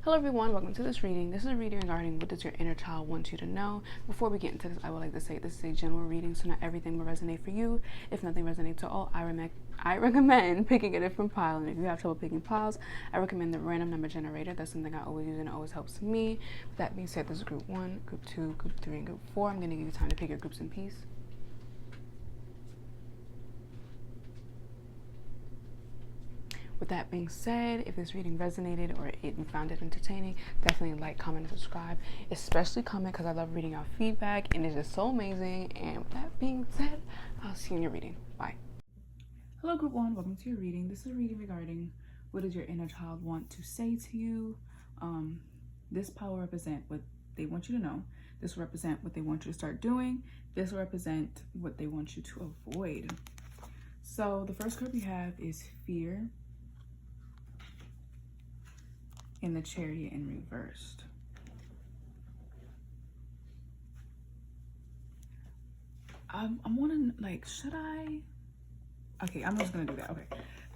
Hello everyone, welcome to this reading. This is a reading regarding what does your inner child want you to know. Before we get into this, I would like to say this is a general reading, so not everything will resonate for you. If nothing resonates at all, I recommend picking a different pile. And if you have trouble picking piles, I recommend the random number generator. That's something I always use and it always helps me. With that being said, this is group 1, group 2, group 3, and group 4. I'm going to give you time to pick your groups in peace. With that being said, if this reading resonated or you found it entertaining, definitely like, comment, and subscribe. Especially comment because I love reading your feedback and it's just so amazing. And with that being said, I'll see you in your reading. Bye. Hello group 1, welcome to your reading. This is a reading regarding what does your inner child want to say to you. This pile will represent what they want you to know. This will represent what they want you to start doing. This will represent what they want you to avoid. So the first card we have is fear. In the Chariot in reversed. I'm wondering, like, should I? Okay, I'm just gonna do that. Okay.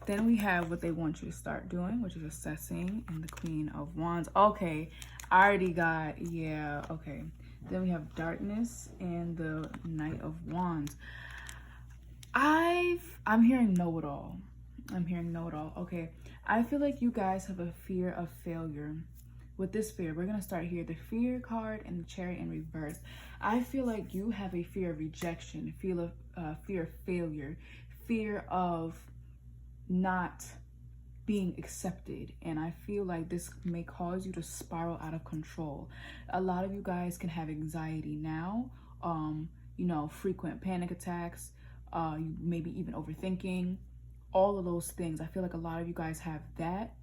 Then we have what they want you to start doing, which is assessing, and the Queen of Wands. Okay, I already got, yeah, okay. Then we have darkness and the Knight of Wands. I'm hearing know-it-all. I'm hearing know-it-all. Okay. I feel like you guys have a fear of failure. With this fear, we're going to start here. The fear card and the Chariot in reverse. I feel like you have a fear of rejection, fear of failure, fear of not being accepted. And I feel like this may cause you to spiral out of control. A lot of you guys can have anxiety now, frequent panic attacks, maybe even overthinking. All of those things. I feel like a lot of you guys have that,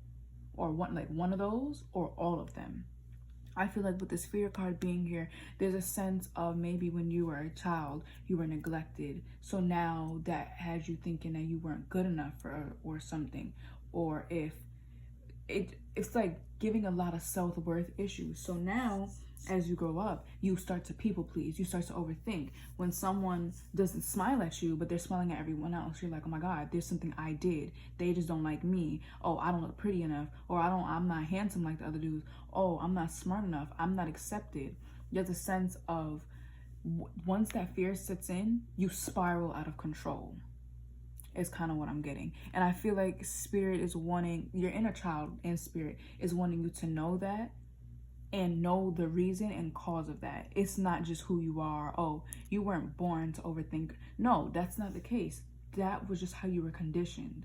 or one of those, or all of them. I feel like with this fear card being here, there's a sense of maybe when you were a child, you were neglected. So now that has you thinking that you weren't good enough or something. Or if it's like giving a lot of self-worth issues. So now, as you grow up, you start to people please. You start to overthink. When someone doesn't smile at you, but they're smiling at everyone else, you're like, oh my God, there's something I did. They just don't like me. Oh, I don't look pretty enough. Or I'm not handsome like the other dudes. Oh, I'm not smart enough. I'm not accepted. There's a sense of, once that fear sets in, you spiral out of control. Is kind of what I'm getting. And I feel like spirit is wanting, your inner child and spirit is wanting you to know that and know the reason and cause of that. It's not just who you are. Oh, you weren't born to overthink. No, that's not the case. That was just how you were conditioned.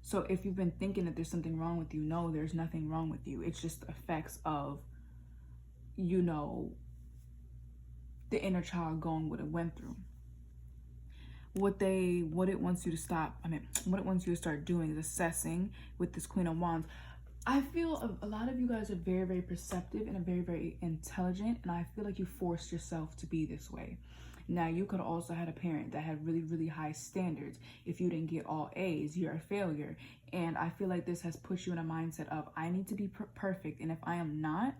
So if you've been thinking that there's something wrong with you, no, there's nothing wrong with you. It's just the effects of, the inner child going what it went through. What it wants you to stop, what it wants you to start doing is assessing with this Queen of Wands. I feel a lot of you guys are very, very perceptive and very, very intelligent, and I feel like you forced yourself to be this way. Now, you could also have a parent that had really, really high standards. If you didn't get all A's, you're a failure. And I feel like this has put you in a mindset of, I need to be perfect, and if I am not,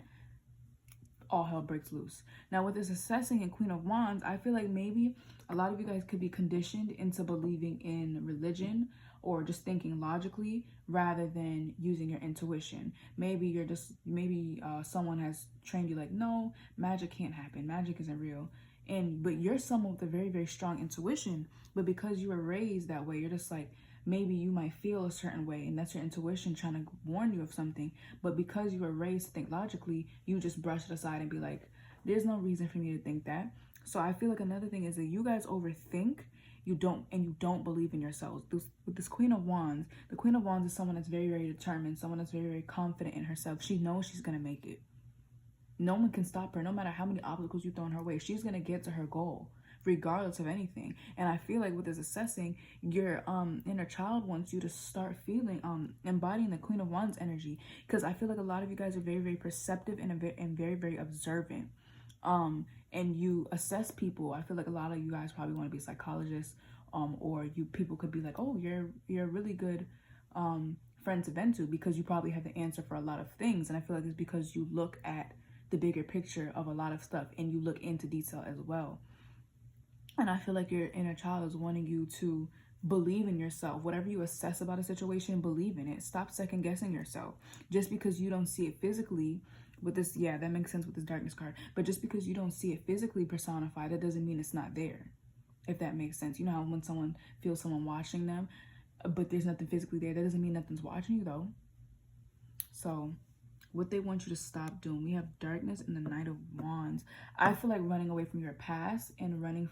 all hell breaks loose. Now, with this assessing and Queen of Wands, I feel like maybe a lot of you guys could be conditioned into believing in religion or just thinking logically rather than using your intuition. Maybe someone has trained you like, no, magic can't happen. Magic isn't real. But you're someone with a very, very strong intuition. But because you were raised that way, you're just like, maybe you might feel a certain way, and that's your intuition trying to warn you of something. But because you were raised to think logically, you just brush it aside and be like, there's no reason for me to think that. So I feel like another thing is that you guys overthink, you don't believe in yourselves. With this Queen of Wands, the Queen of Wands is someone that's very, very determined, someone that's very, very confident in herself. She knows she's going to make it. No one can stop her, no matter how many obstacles you throw in her way. She's going to get to her goal, regardless of anything. And I feel like with this assessing, your inner child wants you to start feeling embodying the Queen of Wands energy, because I feel like a lot of you guys are very, very perceptive and very, very observant, and you assess people. I feel like a lot of you guys probably want to be psychologists, or people could be like, oh, you're a really good friend to vent to, because you probably have the answer for a lot of things. And I feel like it's because you look at the bigger picture of a lot of stuff and you look into detail as well. And I feel like your inner child is wanting you to believe in yourself. Whatever you assess about a situation, believe in it. Stop second guessing yourself. Just because you don't see it physically with this, yeah, that makes sense with this darkness card. But just because you don't see it physically personified, that doesn't mean it's not there. If that makes sense. You know how when someone feels someone watching them, but there's nothing physically there, that doesn't mean nothing's watching you though. So what they want you to stop doing, we have darkness and the Knight of Wands. I feel like running away from your past and running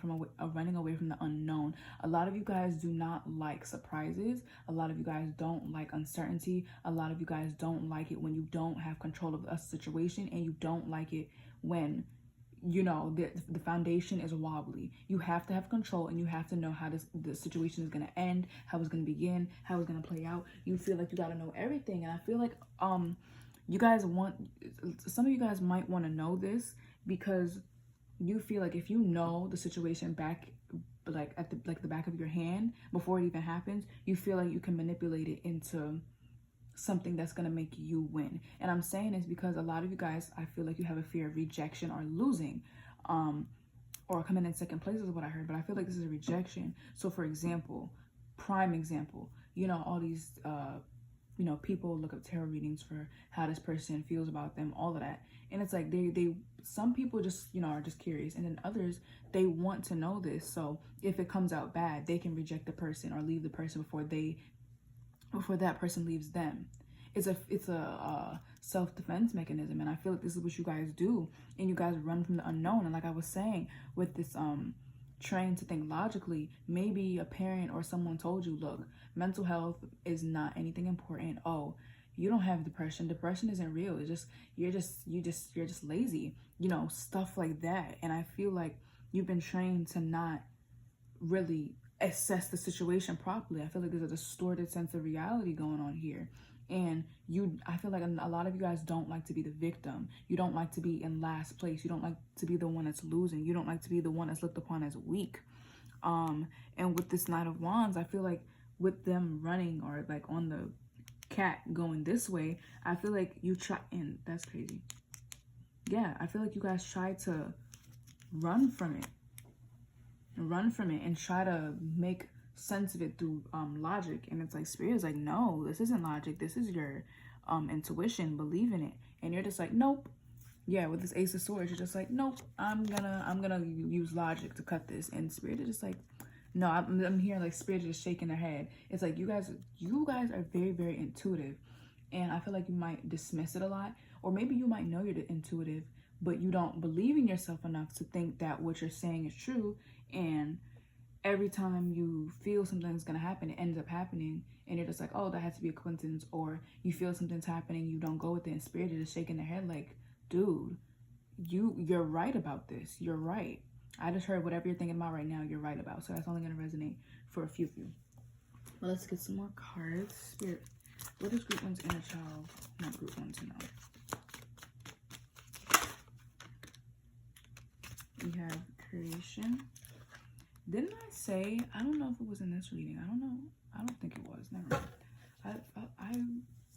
away from the unknown. A lot of you guys do not like surprises. A lot of you guys don't like uncertainty. A lot of you guys don't like it when you don't have control of a situation, and you don't like it when, you know, the foundation is wobbly. You have to have control, and you have to know how the situation is going to end, how it's going to begin, how it's going to play out. You feel like you got to know everything. And I feel like you guys some of you guys might want to know this, because you feel like if you know the situation back, like at the back of your hand before it even happens, you feel like you can manipulate it into something that's going to make you win. And I'm saying this because a lot of you guys, I feel like you have a fear of rejection or losing, or coming in second place is what I heard, but I feel like this is a rejection. So for example, prime example, you know, all these you know, people look up tarot readings for how this person feels about them, all of that. And it's like they some people just, you know, are just curious, and then others, they want to know this. So if it comes out bad, they can reject the person or leave the person before that person leaves them. It's a self-defense mechanism, and I feel like this is what you guys do, and you guys run from the unknown. And like I was saying, with this trained to think logically, maybe a parent or someone told you, look, mental health is not anything important. Oh, you don't have depression. Depression isn't real. It's just you're just lazy, you know, stuff like that. And I feel like you've been trained to not really assess the situation properly. I feel like there's a distorted sense of reality going on here. And I feel like a lot of you guys don't like to be the victim. You don't like to be in last place. You don't like to be the one that's losing. You don't like to be the one that's looked upon as weak. And with this Knight of Wands, I feel like with them running, or like on the cat going this way, I feel like you try, and that's crazy. Yeah, I feel like you guys try to run from it and try to make sense of it through logic. And it's like Spirit is like, no, this isn't logic, this is your intuition, believe in it. And you're just like, nope. Yeah, with this Ace of Swords, you're just like, nope, I'm gonna use logic to cut this. And Spirit is just like, no, I'm hearing like Spirit just shaking their head. It's like you guys are very, very intuitive, and I feel like you might dismiss it a lot, or maybe you might know you're intuitive, but you don't believe in yourself enough to think that what you're saying is true. And every time you feel something's gonna happen, it ends up happening, and you're just like, oh, that has to be a coincidence. Or you feel something's happening, you don't go with it, and Spirit is just shaking their head like, dude, you're right about this. You're right. I just heard whatever you're thinking about right now, you're right about. So that's only gonna resonate for a few of you. Well, let's get some more cards. Spirit, what does group one's inner child want group one to know? We have creation. Didn't I say, I don't know if it was in this reading. I don't know. I don't think it was. Never mind. I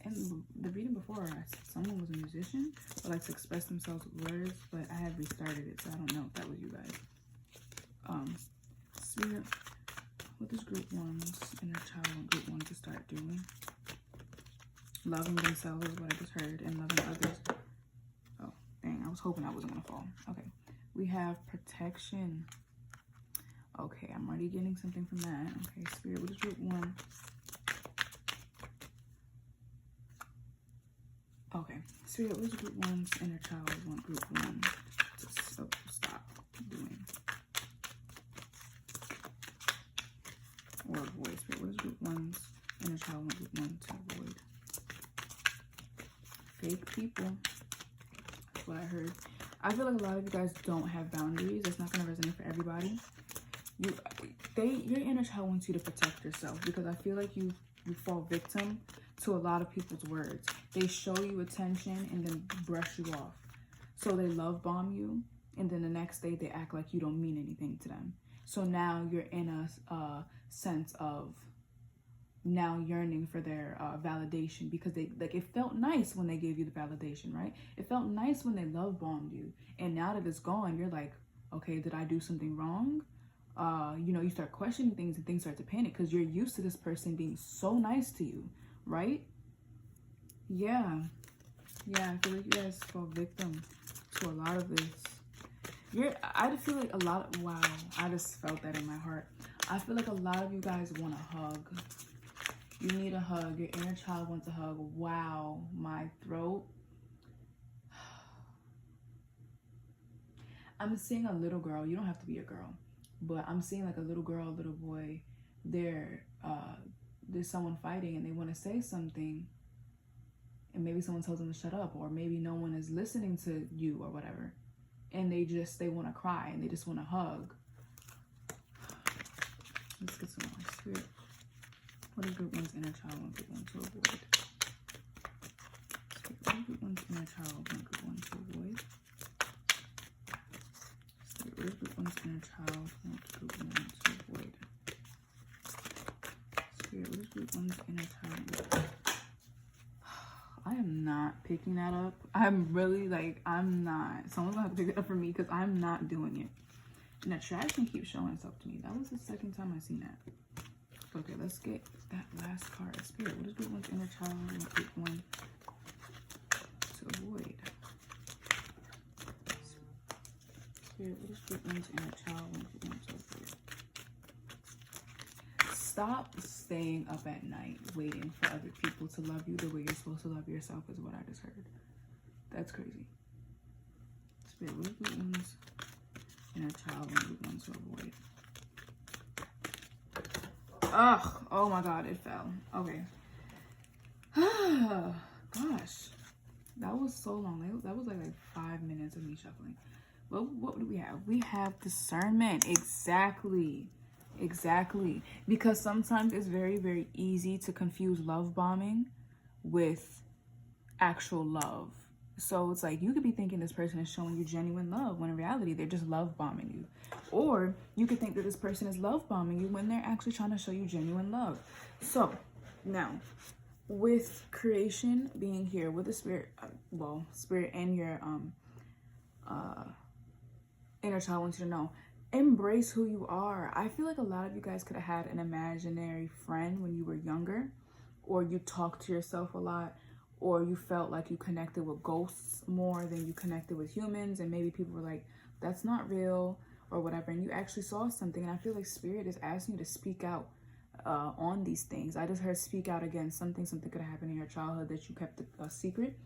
in the reading before, I said someone was a musician or likes to express themselves with words, but I had restarted it, so I don't know if that was you guys. Spirit, what does group one's inner child want group one to start doing? Loving themselves is what I just heard, and loving others. Oh, dang, I was hoping I wasn't gonna fall. Okay, we have protection. Okay, I'm already getting something from that. Okay, Spirit, what is group one? Okay, Spirit, what is group one's inner child want group one to stop doing? Or avoid. Spirit, what is group one's inner child want group one to avoid? Fake people. That's what I heard. I feel like a lot of you guys don't have boundaries. It's not going to resonate for everybody. Your inner child wants you to protect yourself, because I feel like you fall victim to a lot of people's words. They show you attention and then brush you off. So they love bomb you, and then the next day they act like you don't mean anything to them. So now you're in a sense of now yearning for their validation, because they like, it felt nice when they gave you the validation, right? It felt nice when they love bombed you, and now that it's gone, you're like, okay, did I do something wrong? you know, you start questioning things and things start to panic because you're used to this person being so nice to you, right? Yeah, I feel like you guys fall victim to a lot of this. I just feel like a lot of, wow, I just felt that in my heart. I feel like a lot of you guys want a hug. You need a hug. Your inner child wants a hug. Wow, my throat. I'm seeing a little girl. You don't have to be a girl, but I'm seeing like a little girl, a little boy. There's someone fighting and they want to say something, and maybe someone tells them to shut up, or maybe no one is listening to you or whatever, and they want to cry and they just want to hug. Let's get some more. Spirit, what is group one's inner child want group one to avoid? Spirit, what is group one's inner child want group one to avoid? Spirit, what is group one's inner child want group one to avoid? Spirit, what is group one's inner child? I am not picking that up. I'm really like, I'm not. Someone's gonna have to pick it up for me because I'm not doing it. And the trash can keep showing itself to me. That was the second time I seen that. Okay, let's get that last card. Spirit, what is group one's inner child want group one to avoid? Spirit, what is group one's inner child want group one to avoid? Stop staying up at night waiting for other people to love you the way you're supposed to love yourself is what I just heard. That's crazy. Spirit, what is group one's inner child want group one to avoid? Ugh, oh my god, it fell. Okay. Gosh, that was so long. That was like 5 minutes of me shuffling. Well, what do we have? We have discernment. Exactly. Because sometimes it's very, very easy to confuse love bombing with actual love. So it's like you could be thinking this person is showing you genuine love when in reality they're just love bombing you. Or you could think that this person is love bombing you when they're actually trying to show you genuine love. So now with creation being here with the spirit, spirit and your inner child wants you to know, embrace who you are. I feel like a lot of you guys could have had an imaginary friend when you were younger, or you talked to yourself a lot, or you felt like you connected with ghosts more than you connected with humans, and maybe people were like, that's not real or whatever, and you actually saw something. And I feel like spirit is asking you to speak out on these things. I just heard speak out against something could have happened in your childhood that you kept a secret,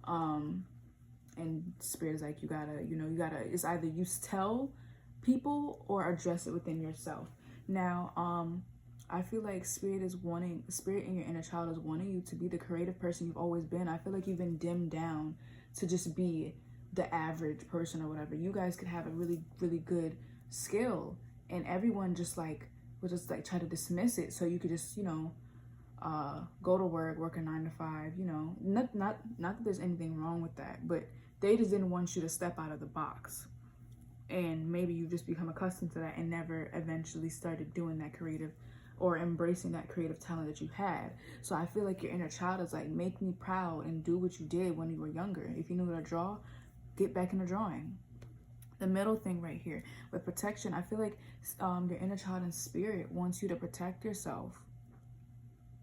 and spirit is like, you gotta it's either you tell people or address it within yourself. Now I feel like spirit in your inner child is wanting you to be the creative person you've always been. I feel like you've been dimmed down to just be the average person or whatever. You guys could have a really, really good skill, and everyone just like would just like try to dismiss it, so you could just, go to work a 9 to 5, not that there's anything wrong with that, but they just didn't want you to step out of the box. And maybe you just become accustomed to that and never eventually started doing that creative or embracing that creative talent that you had. So I feel like your inner child is like, make me proud and do what you did when you were younger. If you knew how to draw, get back into drawing. The middle thing right here with protection, I feel like your inner child and spirit wants you to protect yourself.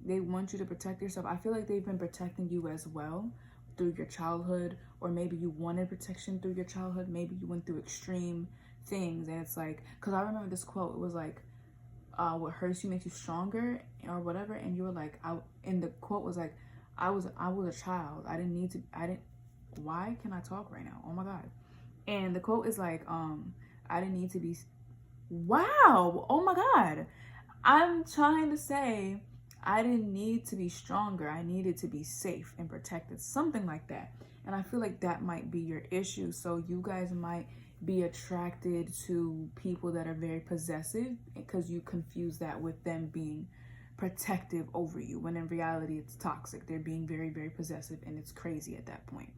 They want you to protect yourself. I feel like they've been protecting you as well through your childhood, or maybe you wanted protection through your childhood. Maybe you went through extreme things, and it's like, because I remember this quote, it was like, what hurts you makes you stronger or whatever, and you were like, and the quote was like, I was a child, why can I talk right now? Oh my god. And the quote is like, I didn't need to be, wow, oh my god, I'm trying to say I didn't need to be stronger, I needed to be safe and protected, something like that. And I feel like that might be your issue. So you guys might be attracted to people that are very possessive because you confuse that with them being protective over you, when in reality it's toxic. They're being very, very possessive, and it's crazy at that point.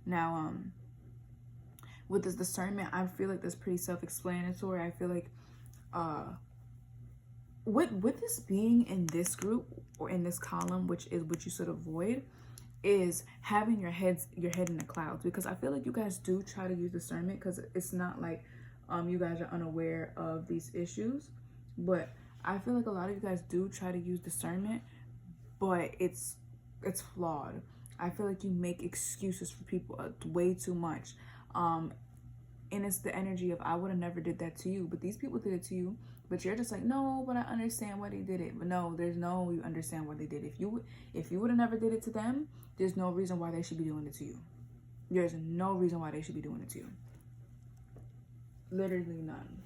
Now, with this discernment, I feel like that's pretty self-explanatory. I feel like with this being in this group or in this column, which is what you should avoid, is having your head in the clouds, because I feel like you guys do try to use discernment, because it's not like You guys are unaware of these issues, but I feel like a lot of you guys do try to use discernment, but it's flawed. I feel like you make excuses for people way too much. And it's the energy of, I would have never did that to you, but these people did it to you. But you're just like, no, but I understand why they did it. But no, there's no, you understand why they did it. If you would have never did it to them, there's no reason why they should be doing it to you. There's no reason why they should be doing it to you. Literally none.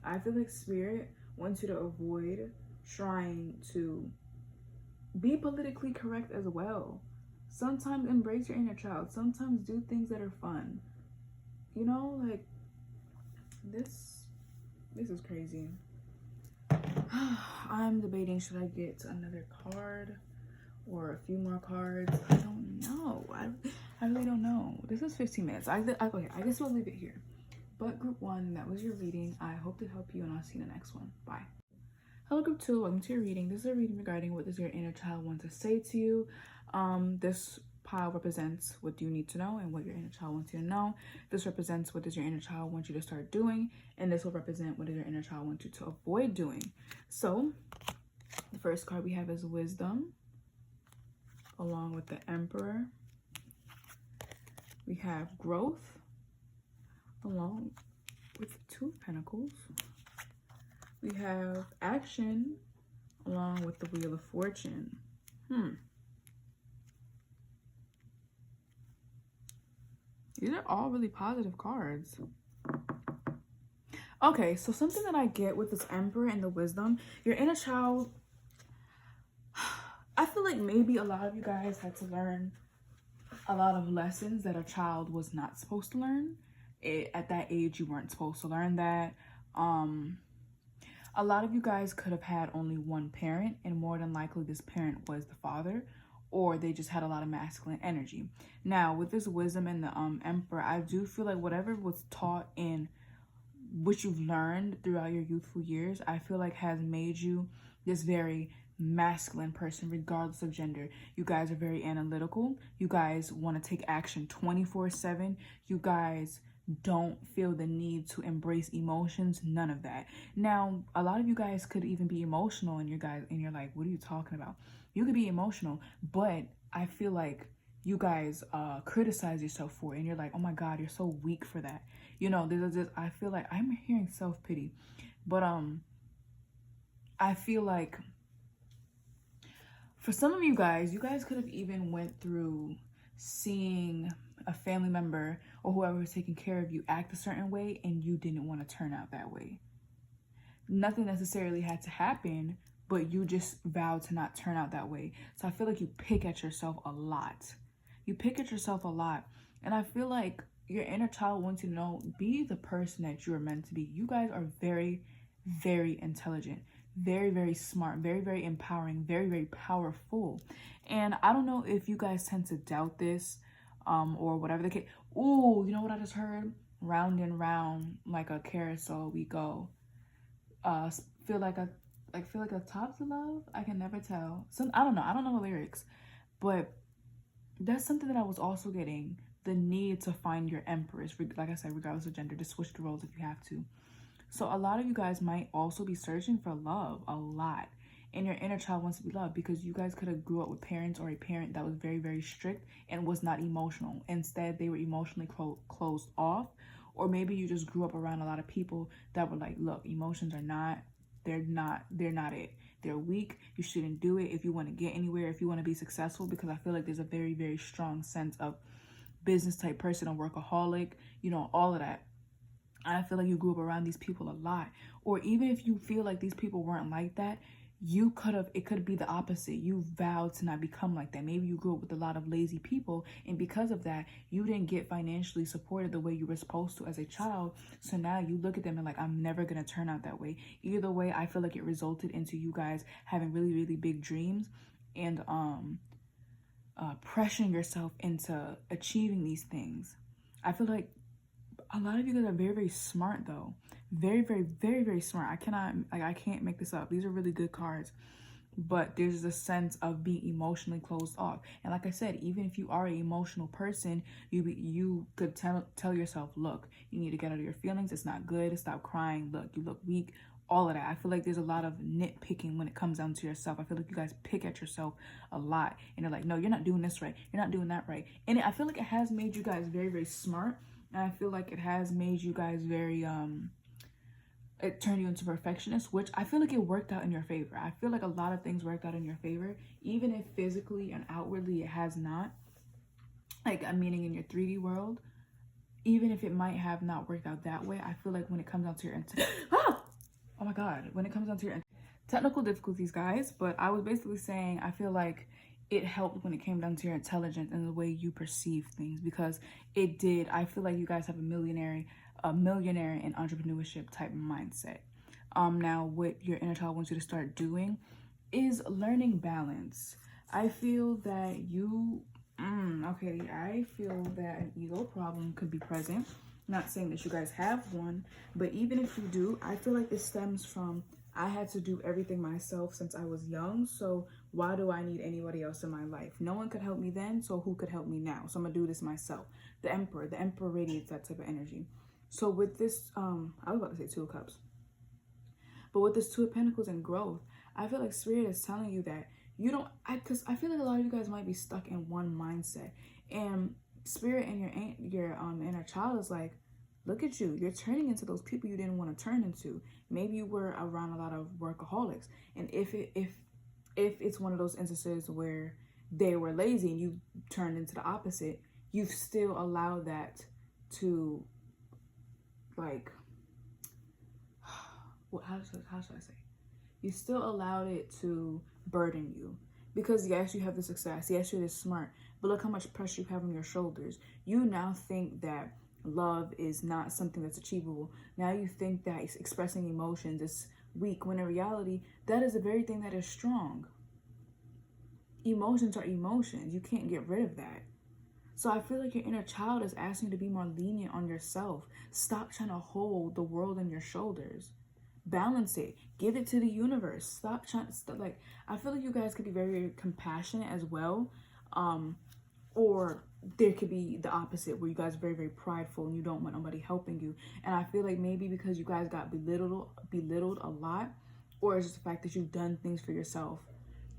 I feel like Spirit wants you to avoid trying to be politically correct as well. Sometimes embrace your inner child. Sometimes do things that are fun. You know, like, this is crazy. I'm debating, should I get another card or a few more cards? I don't know. I really don't know. This is 15 minutes. Okay, I guess we'll leave it here. But group 1, that was your reading. I hope to help you, and I'll see you in the next one. Bye. Hello group 2, welcome to your reading. This is a reading regarding what does your inner child want to say to you. This pile represents what you need to know and what your inner child wants you to know. This represents what does your inner child want you to start doing, and this will represent what does your inner child want you to avoid doing. So the first card we have is Wisdom, along with the Emperor. We have Growth, along with the Two of Pentacles. We have Action, along with the Wheel of Fortune. These are all really positive cards. Okay, so something that I get with this Emperor and the Wisdom, your inner child, I feel like maybe a lot of you guys had to learn a lot of lessons that a child was not supposed to learn. At that age, you weren't supposed to learn that. A lot of you guys could have had only one parent, and more than likely this parent was the father, or they just had a lot of masculine energy. Now, with this Wisdom and the Emperor, I do feel like whatever was taught in what you've learned throughout your youthful years, I feel like has made you this very masculine person, regardless of gender. You guys are very analytical. You guys want to take action 24/7. You guys don't feel the need to embrace emotions, none of that. Now, a lot of you guys could even be emotional, and you're like, what are you talking about? You could be emotional, but I feel like you guys criticize yourself for it, and you're like, oh my God, you're so weak for that. You know, I feel like I'm hearing self-pity, but I feel like for some of you guys could have even went through seeing a family member or whoever was taking care of you act a certain way, and you didn't want to turn out that way. Nothing necessarily had to happen, but you just vowed to not turn out that way. So I feel like you pick at yourself a lot. You pick at yourself a lot. And I feel like your inner child wants you to know, be the person that you are meant to be. You guys are very, very intelligent, very, very smart, very, very empowering, very, very powerful. And I don't know if you guys tend to doubt this, or whatever the case. Ooh, you know what I just heard? Round and round like a carousel we go. Feel like a top to love. I can never tell. I don't know the lyrics, but that's something that I was also getting. The need to find your empress, like I said, regardless of gender, to switch the roles if you have to. So a lot of you guys might also be searching for love a lot. And your inner child wants to be loved, because you guys could have grew up with parents or a parent that was very, very strict and was not emotional. Instead, they were emotionally closed off. Or maybe you just grew up around a lot of people that were like, look, emotions are not, they're not it. They're weak. You shouldn't do it if you want to get anywhere, if you want to be successful, because I feel like there's a very, very strong sense of business type person, a workaholic, you know, all of that. And I feel like you grew up around these people a lot. Or even if you feel like these people weren't like that, it could be the opposite. You vowed to not become like that. Maybe you grew up with a lot of lazy people, and because of that, you didn't get financially supported the way you were supposed to as a child. So now you look at them and like, I'm never gonna turn out that way. Either way, I feel like it resulted into you guys having really, really big dreams and pressuring yourself into achieving these things. I feel like a lot of you guys are very, very smart though. Very, very, very, very smart. I can't make this up. These are really good cards. but there's a sense of being emotionally closed off. And like I said, even if you are an emotional person, you could tell yourself, look, you need to get out of your feelings. It's not good. Stop crying. Look, you look weak. All of that. I feel like there's a lot of nitpicking when it comes down to yourself. I feel like you guys pick at yourself a lot, and you're like, no, you're not doing this right. You're not doing that right. And I feel like it has made you guys very, very smart. And I feel like it has made you guys very it turned you into perfectionist, which I feel like it worked out in your favor. I feel like a lot of things worked out in your favor, even if physically and outwardly it has not. Like, I'm meaning in your 3D world, even if it might have not worked out that way, I feel like when it comes down to your oh my god, when it comes down to your technical difficulties, guys, but I was basically saying I feel like it helped when it came down to your intelligence and the way you perceive things, because it did. I feel like you guys have a millionaire and entrepreneurship type mindset. Now what your inner child wants you to start doing is learning balance. I feel that I feel that an ego problem could be present. Not saying that you guys have one, but even if you do, I feel like it stems from, I had to do everything myself since I was young, so why do I need anybody else in my life? No one could help me then, so who could help me now? So I'm gonna do this myself. The emperor radiates that type of energy. So with this, I was about to say 2 of Cups, but with this 2 of Pentacles and growth, I feel like Spirit is telling you that you don't, because I feel like a lot of you guys might be stuck in one mindset, and Spirit and your inner child is like, look at you, you're turning into those people you didn't want to turn into. Maybe you were around a lot of workaholics, and if it's one of those instances where they were lazy and you turned into the opposite, you've still allowed that to, like, how should I say? You still allowed it to burden you. Because yes, you have the success. Yes, you're this smart. But look how much pressure you have on your shoulders. You now think that love is not something that's achievable. Now you think that expressing emotions is weak, when in reality, that is the very thing that is strong. Emotions are emotions. You can't get rid of that. So I feel like your inner child is asking you to be more lenient on yourself. Stop trying to hold the world on your shoulders. Balance it. Give it to the universe. Stop trying to, like, I feel like you guys could be very, very compassionate as well. Or there could be the opposite, where you guys are very, very prideful and you don't want nobody helping you. And I feel like maybe because you guys got belittled a lot, or it's just the fact that you've done things for yourself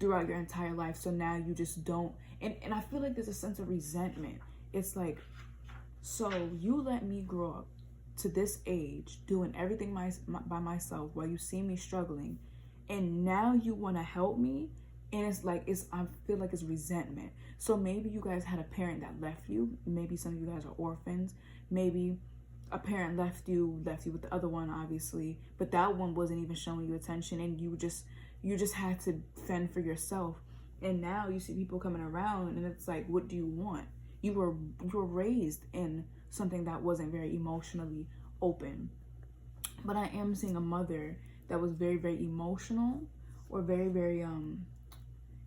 throughout your entire life, so now you just don't, and I feel like there's a sense of resentment. It's like, so you let me grow up to this age doing everything by myself while you see me struggling, and now you want to help me, and it's like, I feel like it's resentment. So maybe you guys had a parent that left you. Maybe some of you guys are orphans. Maybe a parent left you with the other one, obviously, but that one wasn't even showing you attention, and you just had to fend for yourself. And now you see people coming around, and it's like, what do you want? You were raised in something that wasn't very emotionally open. But I am seeing a mother that was very, very emotional, or very, very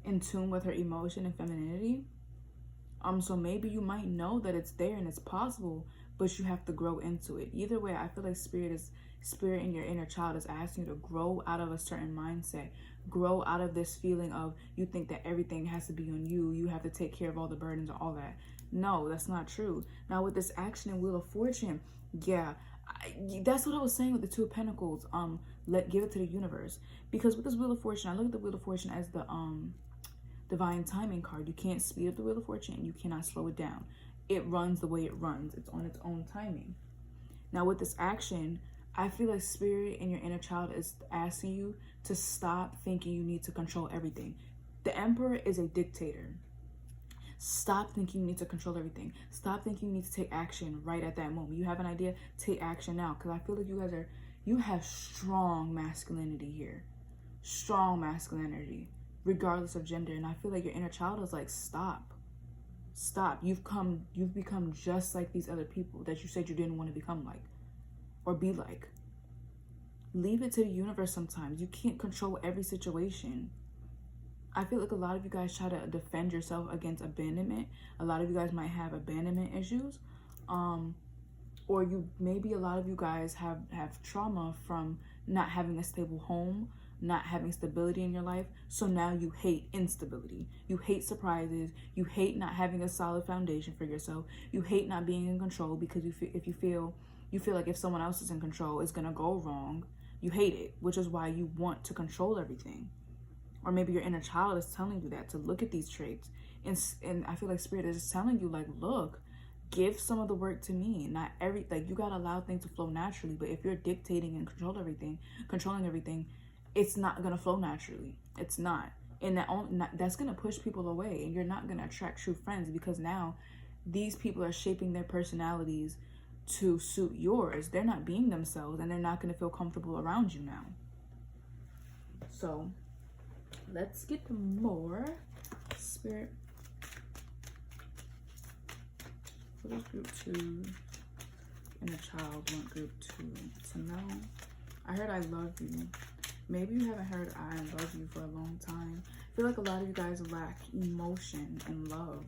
in tune with her emotion and femininity. So maybe you might know that it's there and it's possible, but you have to grow into it. Either way, I feel like spirit in your inner child is asking you to grow out of a certain mindset, grow out of this feeling of you think that everything has to be on you, you have to take care of all the burdens and all that. No, that's not true. Now with this action and Wheel of Fortune, yeah, that's what I was saying with the 2 of Pentacles. Give it to the universe, because with this Wheel of Fortune, I look at the Wheel of Fortune as the divine timing card. You can't speed up the Wheel of Fortune, you cannot slow it down. It runs the way it runs. It's on its own timing. Now with this action, I feel like spirit and your inner child is asking you to stop thinking you need to control everything. The Emperor is a dictator. Stop thinking you need to control everything. Stop thinking you need to take action right at that moment. You have an idea, take action now. Because I feel like you have strong masculinity here. Strong masculinity, regardless of gender. And I feel like your inner child is like, stop. You've become just like these other people that you said you didn't want to become like or be like. Leave it to the universe sometimes. You can't control every situation. I feel like a lot of you guys try to defend yourself against abandonment. A lot of you guys might have abandonment issues. Or maybe a lot of you guys have trauma from not having a stable home. not having stability in your life. So now you hate instability. You hate surprises. You hate not having a solid foundation for yourself. You hate not being in control because you feel like if someone else is in control, it's gonna go wrong. You hate it, which is why you want to control everything. Or maybe your inner child is telling you that, to look at these traits. And I feel like Spirit is just telling you, like, look, give some of the work to me. Not you gotta allow things to flow naturally. But if you're dictating and controlling everything, it's not gonna flow naturally. It's not. And that's gonna push people away, and you're not gonna attract true friends, because now these people are shaping their personalities to suit yours. They're not being themselves, and they're not gonna feel comfortable around you now. So let's get to more. Spirit, what is group 2? Inner child want group 2 to know. I heard I love you. Maybe you haven't heard I love you for a long time. I feel like a lot of you guys lack emotion and love.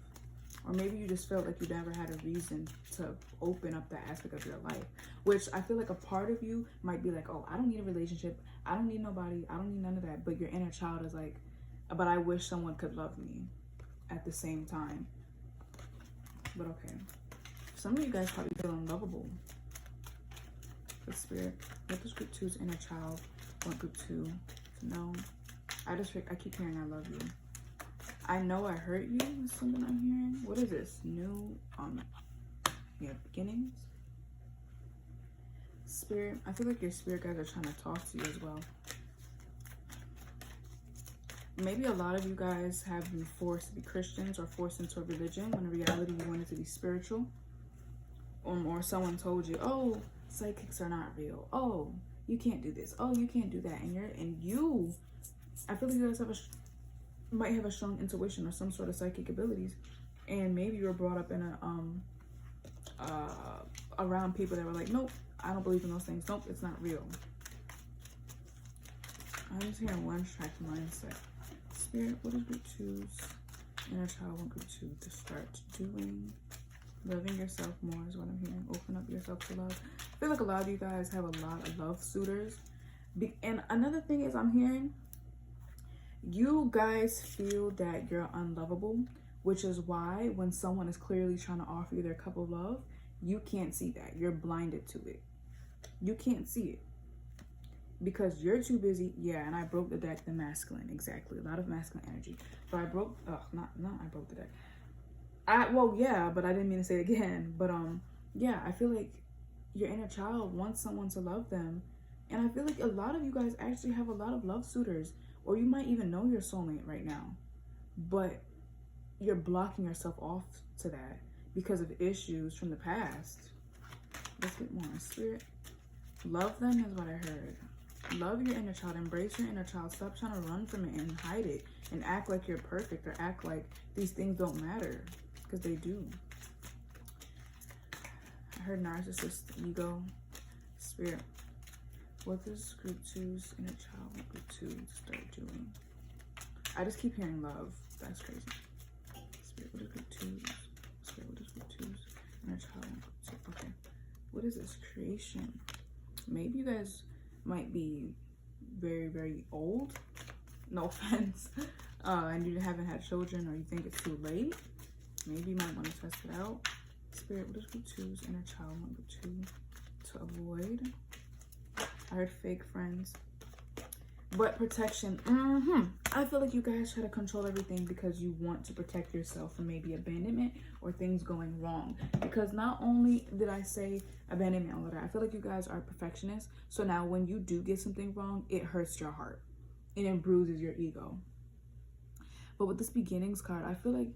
Or maybe you just felt like you never had a reason to open up that aspect of your life. Which I feel like a part of you might be like, oh, I don't need a relationship. I don't need nobody. I don't need none of that. But your inner child is like, but I wish someone could love me at the same time. But okay. Some of you guys probably feel unlovable. The Spirit, what does group 2's inner child want group 2 to know? I keep hearing I love you. I know I hurt you is something I'm hearing. What is this? New beginnings? Spirit, I feel like your spirit guys are trying to talk to you as well. Maybe a lot of you guys have been forced to be Christians or forced into a religion when in reality you wanted to be spiritual. Or someone told you, oh, psychics are not real. Oh, you can't do this. Oh, you can't do that. I feel like you guys might have a strong intuition or some sort of psychic abilities. And maybe you were brought up in around people that were like, nope, I don't believe in those things. Nope, it's not real. I'm just hearing one track mindset. Spirit, what is group 2's inner child want group 2 to start doing? Loving yourself more is what I'm hearing. Open up yourself to love. I feel like a lot of you guys have a lot of love suitors. And another thing is I'm hearing you guys feel that you're unlovable, which is why when someone is clearly trying to offer you their cup of love, you can't see that. You're blinded to it. You can't see it because you're too busy. Yeah, and I broke the deck, the masculine. Exactly. A lot of masculine energy. But I broke, I broke the deck. Yeah, but I didn't mean to say it again. But yeah, I feel like your inner child wants someone to love them. And I feel like a lot of you guys actually have a lot of love suitors, or you might even know your soulmate right now, but you're blocking yourself off to that because of issues from the past. Let's get more. Spirit, love them is what I heard. Love your inner child. Embrace your inner child. Stop trying to run from it and hide it and act like you're perfect or act like these things don't matter, because they do. I heard narcissist, ego. Spirit, what does group 2's inner child want group 2 to start doing? I just keep hearing love. That's crazy. Spirit, what is group 2's? Spirit, what is group 2's inner child want group 2? Okay. What is this? Creation. Maybe you guys might be very, very old. No offense. And you haven't had children, or you think it's too late. Maybe you might want to test it out. Spirit, what does group 2's inner child want group 2 to avoid? I heard fake friends. But protection. I feel like you guys try to control everything because you want to protect yourself from maybe abandonment or things going wrong. Because not only did I say abandonment, all of that, I feel like you guys are perfectionists. So now when you do get something wrong, it hurts your heart and it bruises your ego. But with this beginnings card, I feel like,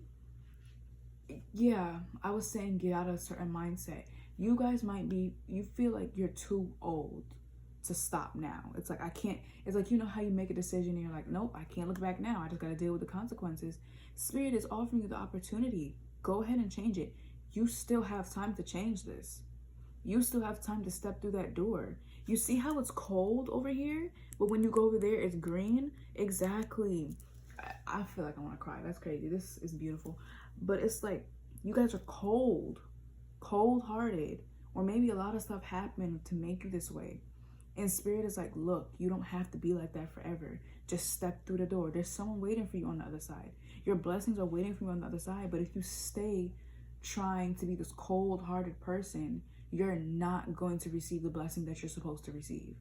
yeah, I was saying get out of a certain mindset. You guys might be, you feel like you're too old to stop now. It's like, I can't, it's like, you know how you make a decision and you're like, nope, I can't look back now. I just got to deal with the consequences. Spirit is offering you the opportunity. Go ahead and change it. You still have time to change this. You still have time to step through that door. You see how it's cold over here, but when you go over there, it's green? Exactly. I feel like I want to cry. That's crazy. This is beautiful. But it's like, you guys are cold-hearted, or maybe a lot of stuff happened to make you this way. And Spirit is like, look, you don't have to be like that forever. Just step through the door. There's someone waiting for you on the other side. Your blessings are waiting for you on the other side. But if you stay trying to be this cold-hearted person, you're not going to receive the blessing that you're supposed to receive.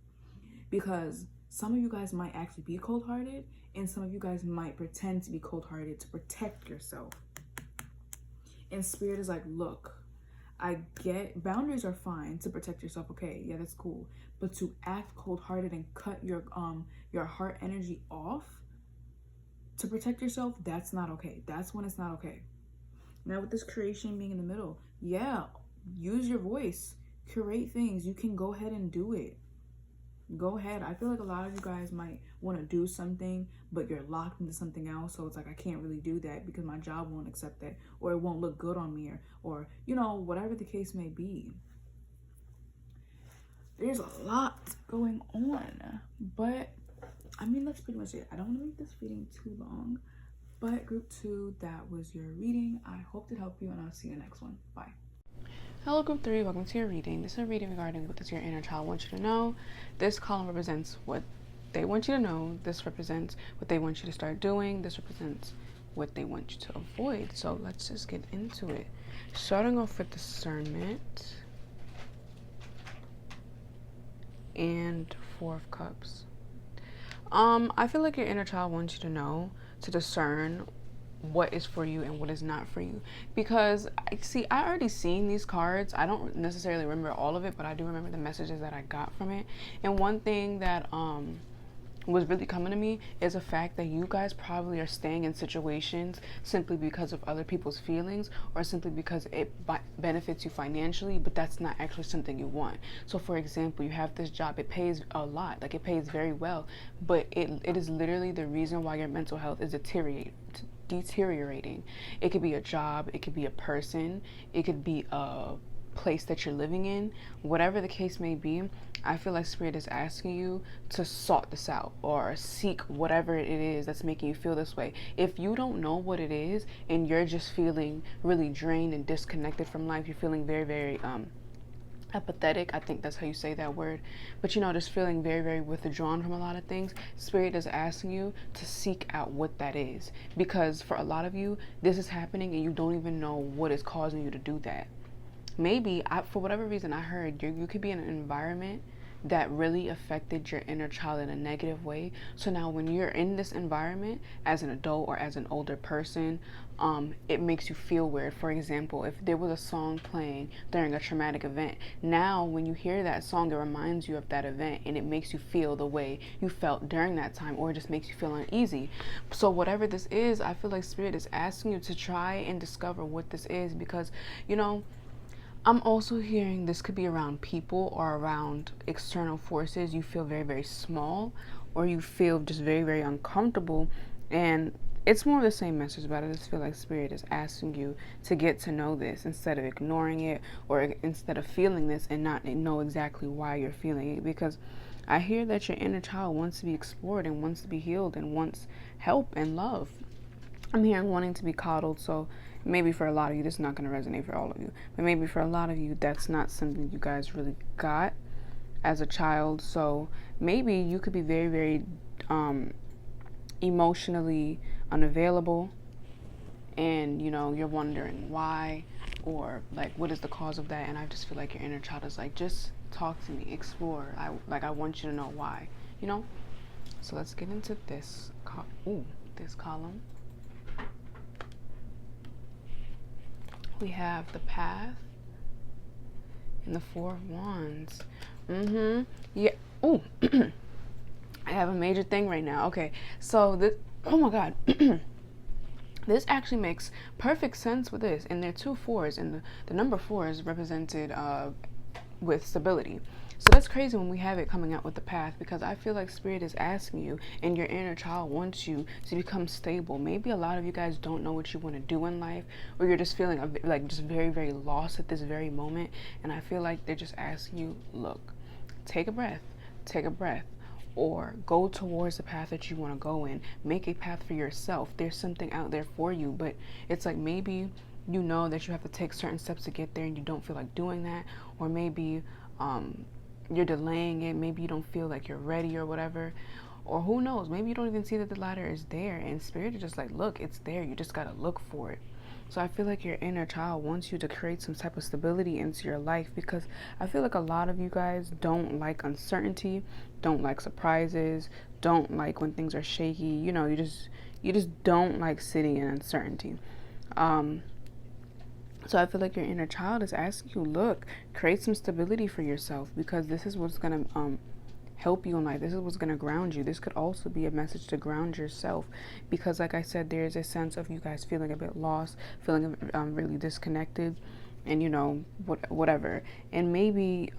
Because some of you guys might actually be cold-hearted, and some of you guys might pretend to be cold-hearted to protect yourself. And Spirit is like, look, I get boundaries are fine to protect yourself. Okay, yeah, that's cool. But to act cold-hearted and cut your heart energy off to protect yourself, that's not okay. That's when it's not okay. Now with this creation being in the middle, yeah, use your voice, create things. You can go ahead and do it. Go ahead. I feel like a lot of you guys might want to do something, but you're locked into something else. So it's like, I can't really do that because my job won't accept that, or it won't look good on me, or you know, whatever the case may be. There's a lot going on, but I mean, that's pretty much it. I don't want to make this reading too long, but group 2, that was your reading. I hope it helped you, and I'll see you next one. Bye. Hello group 3, welcome to your reading. This is a reading regarding what does your inner child want you to know. This column represents what they want you to know. This represents what they want you to start doing. This represents what they want you to avoid. So let's just get into it. Starting off with discernment and 4 of Cups. I feel like your inner child wants you to know, to discern what is for you and what is not for you, because I already seen these cards. I don't necessarily remember all of it, but I do remember the messages that I got from it. And one thing that was really coming to me is the fact that you guys probably are staying in situations simply because of other people's feelings, or simply because it benefits you financially, but that's not actually something you want. So for example, you have this job, it pays a lot, like it pays very well, but it is literally the reason why your mental health is deteriorating. It could be a job, it could be a person, it could be a place that you're living in. Whatever the case may be, I feel like Spirit is asking you to sort this out, or seek whatever it is that's making you feel this way. If you don't know what it is and you're just feeling really drained and disconnected from life, you're feeling very, very apathetic, I think that's how you say that word, but you know, just feeling very, very withdrawn from a lot of things, Spirit is asking you to seek out what that is. Because for a lot of you, this is happening and you don't even know what is causing you to do that. Maybe, for whatever reason, I heard you could be in an environment that really affected your inner child in a negative way. So now when you're in this environment as an adult or as an older person, it makes you feel weird. For example, if there was a song playing during a traumatic event, now when you hear that song, it reminds you of that event and it makes you feel the way you felt during that time, or it just makes you feel uneasy. So whatever this is, I feel like Spirit is asking you to try and discover what this is, because, you know, I'm also hearing this could be around people or around external forces. You feel very, very small, or you feel just very, very uncomfortable. And it's more of the same message, but I just feel like Spirit is asking you to get to know this instead of ignoring it, or instead of feeling this and not know exactly why you're feeling it. Because I hear that your inner child wants to be explored and wants to be healed and wants help and love. I'm hearing wanting to be coddled, so maybe for a lot of you, this is not going to resonate for all of you, but maybe for a lot of you, that's not something you guys really got as a child. So maybe you could be very, very emotionally unavailable, and you know, you're wondering why, or like, what is the cause of that? And I just feel like your inner child is like, just talk to me, explore. I want you to know why, you know. So let's get into this this column. We have the Path and the 4 of Wands. Yeah. Oh, I have a major thing right now. Okay, so this, oh my God. This actually makes perfect sense with this. And there are 2 4s, and the number 4 is represented with stability. So that's crazy when we have it coming out with the Path, because I feel like Spirit is asking you, and your inner child wants you to become stable. Maybe a lot of you guys don't know what you want to do in life, or you're just feeling like just very, very lost at this very moment. And I feel like they're just asking you, look, take a breath, or go towards the path that you want to go in. Make a path for yourself. There's something out there for you, but it's like, maybe you know that you have to take certain steps to get there and you don't feel like doing that, or maybe you're delaying it. Maybe you don't feel like you're ready or whatever. Or who knows, maybe you don't even see that the ladder is there, and Spirit is just like, look, it's there. You just got to look for it. So I feel like your inner child wants you to create some type of stability into your life, because I feel like a lot of you guys don't like uncertainty, don't like surprises, don't like when things are shaky. You know, you just don't like sitting in uncertainty. So I feel like your inner child is asking you, look, create some stability for yourself, because this is what's going to help you in life. This is what's going to ground you. This could also be a message to ground yourself, because like I said, there's a sense of you guys feeling a bit lost, feeling really disconnected, and you know, whatever. And maybe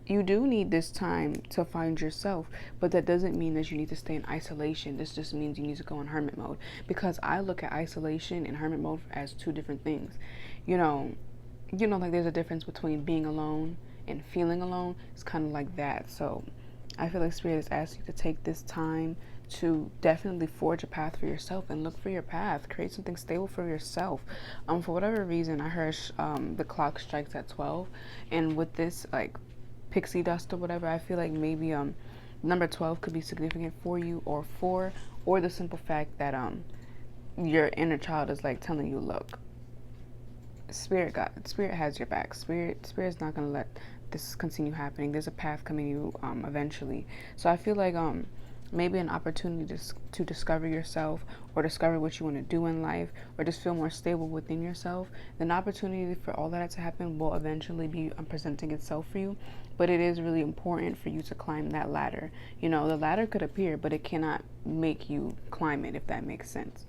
you do need this time to find yourself, but that doesn't mean that you need to stay in isolation. This just means you need to go in hermit mode, because I look at isolation and hermit mode as two different things. You know, like there's a difference between being alone and feeling alone. It's kind of like that. So I feel like Spirit is asking you to take this time to definitely forge a path for yourself and look for your path. Create something stable for yourself. For whatever reason, I heard the clock strikes at 12, and with this like pixie dust or whatever, I feel like maybe number 12 could be significant for you, or the simple fact that your inner child is like telling you, look, Spirit has your back. Spirit's not gonna let this continue happening. There's a path coming to you eventually. So I feel like maybe an opportunity to discover yourself, or discover what you want to do in life, or just feel more stable within yourself. An opportunity for all that to happen will eventually be presenting itself for you. But it is really important for you to climb that ladder. You know, the ladder could appear, but it cannot make you climb it, if that makes sense.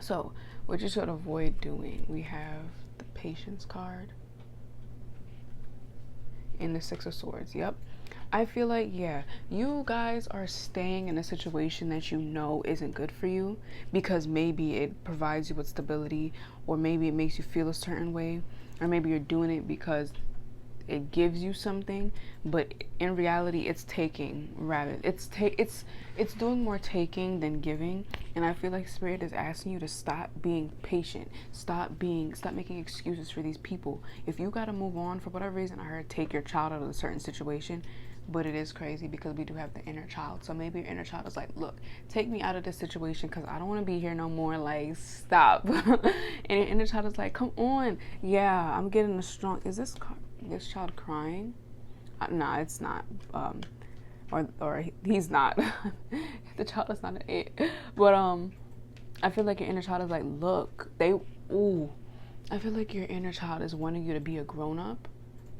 So what you should avoid doing, we have the Patience card and the Six of Swords. Yep. I feel like, yeah, you guys are staying in a situation that you know isn't good for you, because maybe it provides you with stability, or maybe it makes you feel a certain way, or maybe you're doing it because it gives you something, but in reality it's taking, rather it's doing more taking than giving. And I feel like Spirit is asking you to stop being patient, stop making excuses for these people. If you got to move on for whatever reason, I heard take your child out of a certain situation, but it is crazy because we do have the inner child. So maybe your inner child is like, look, take me out of this situation because I don't want to be here no more, like stop. And your inner child is like, come on, yeah, I'm getting a strong, is this child crying? Nah, it's not. Or he's not. The child is not an 8. But I feel like your inner child is like, look, I feel like your inner child is wanting you to be a grown up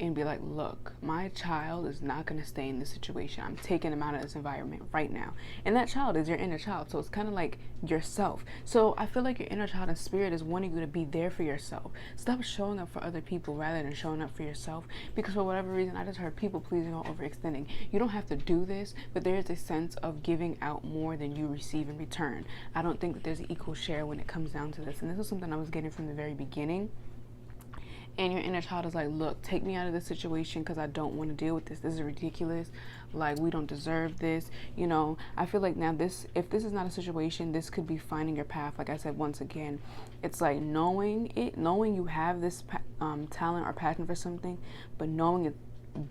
and be like, look, my child is not going to stay in this situation. I'm taking him out of this environment right now. And that child is your inner child. So it's kind of like yourself. So I feel like your inner child and Spirit is wanting you to be there for yourself. Stop showing up for other people rather than showing up for yourself. Because for whatever reason, I just heard people pleasing or overextending. You don't have to do this, but there is a sense of giving out more than you receive in return. I don't think that there's an equal share when it comes down to this. And this is something I was getting from the very beginning. And your inner child is like, look, take me out of this situation because I don't want to deal with this. This is ridiculous. Like, we don't deserve this. You know, I feel like now if this is not a situation, this could be finding your path. Like I said, once again, it's like knowing you have this talent or passion for something, but knowing it,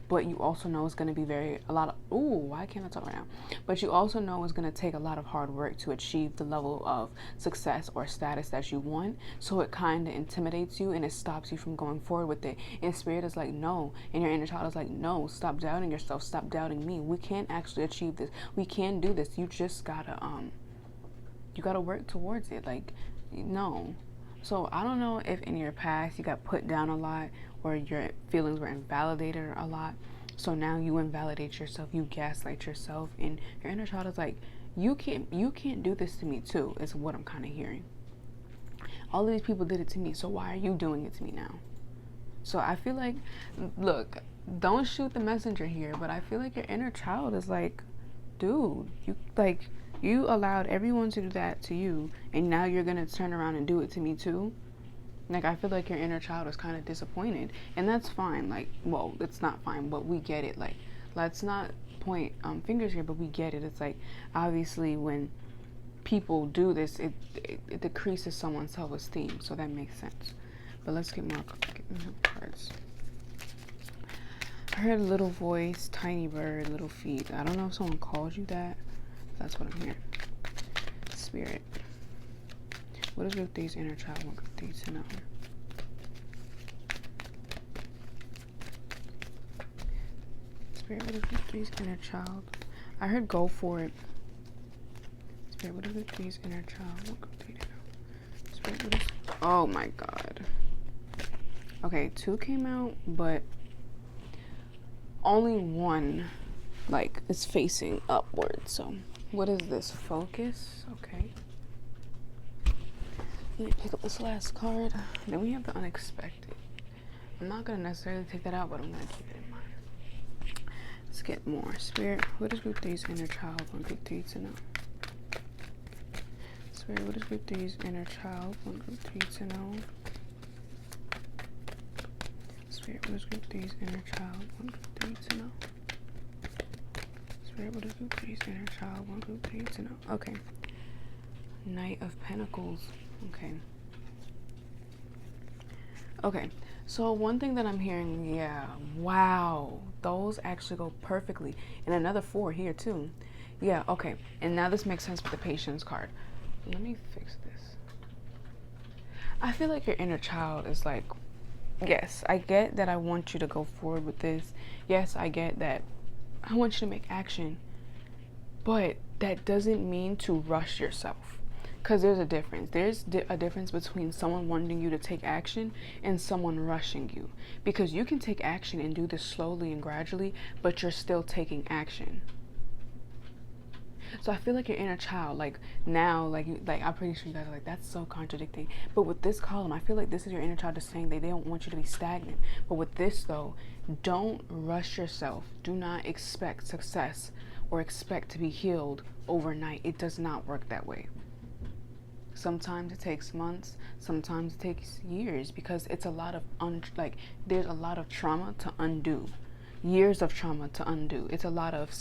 but you also know it's going to be why can't I talk right now? But you also know it's going to take a lot of hard work to achieve the level of success or status that you want. So it kind of intimidates you and it stops you from going forward with it. And Spirit is like, no. And your inner child is like, no, stop doubting yourself. Stop doubting me. We can't actually achieve this. We can do this. You just gotta, you gotta work towards it. Like, no. So I don't know if in your past you got put down a lot, or your feelings were invalidated a lot. So now you invalidate yourself, you gaslight yourself, and your inner child is like, you can't do this to me too, is what I'm kind of hearing. All of these people did it to me, so why are you doing it to me now? So I feel like, look, don't shoot the messenger here, but I feel like your inner child is like, dude, you allowed everyone to do that to you, and now you're gonna turn around and do it to me too. Like, I feel like your inner child is kind of disappointed, and that's fine. Like, well, it's not fine, but we get it. Like, let's not point fingers here, but we get it. It's like, obviously, when people do this, it decreases someone's self-esteem, so that makes sense. But let's get more cards. I heard little voice, tiny bird, little feet. I don't know if someone called you that. That's what I'm hearing. Spirit. What is with these inner child? What with these to know? Spirit, what is with these inner child? I heard go for it. Spirit, what is with these inner child? What with these to know? Spirit, what is... Oh my god. Okay, 2 came out, but only 1 like is facing upward. So what is this? Focus. Okay, let me pick up this last card. Then we have the unexpected. I'm not gonna necessarily take that out, but I'm gonna keep it in mind. Let's get more. Spirit, what is with these inner child? One group three to know. Spirit, what is with these inner child? One group three to know. Spirit, what is with these inner child? One group three to know. Spirit, what is with these inner child? One group three to know. Okay. Knight of Pentacles. Okay. Okay. So one thing that I'm hearing, yeah, wow, those actually go perfectly. And another 4 here too. Yeah, okay. And now this makes sense with the Patience card. Let me fix this. I feel like your inner child is like, yes, I get that I want you to go forward with this. Yes, I get that I want you to make action. But that doesn't mean to rush yourself. Because there's a difference. There's a difference between someone wanting you to take action and someone rushing you. Because you can take action and do this slowly and gradually, but you're still taking action. So I feel like your inner child, like now, like I'm pretty sure you guys are like, that's so contradicting. But with this column, I feel like this is your inner child just saying that they don't want you to be stagnant. But with this though, don't rush yourself. Do not expect success or expect to be healed overnight. It does not work that way. Sometimes it takes months, sometimes it takes years, because it's a lot of there's a lot of trauma to undo. Years of trauma to undo. It's a lot of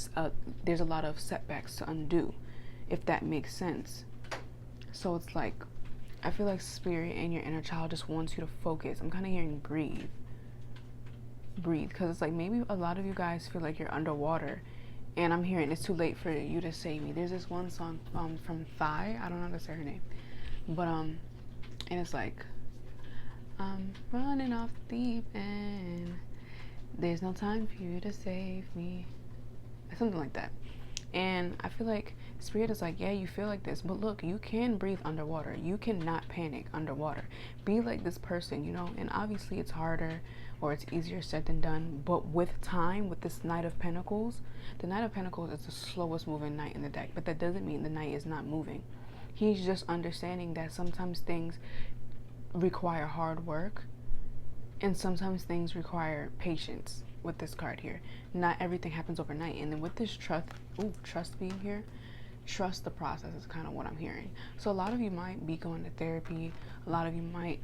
there's a lot of setbacks to undo, if that makes sense. So it's like, I feel like Spirit and your inner child just wants you to focus. I'm kind of hearing breathe, because it's like maybe a lot of you guys feel like you're underwater, and I'm hearing it's too late for you to save me. There's this one song from Thai. I don't know how to say her name, but and it's like, I'm running off the deep end. There's no time for you to save me. Something like that. And I feel like Spirit is like, yeah, you feel like this, but look, you can breathe underwater. You cannot panic underwater. Be like this person, you know, and obviously it's harder or it's easier said than done. But with time, with this Knight of Pentacles, the Knight of Pentacles is the slowest moving knight in the deck, but that doesn't mean the knight is not moving. He's just understanding that sometimes things require hard work, and sometimes things require patience with this card here. Not everything happens overnight. And then with this trust being here, trust the process is kind of what I'm hearing. So a lot of you might be going to therapy. A lot of you might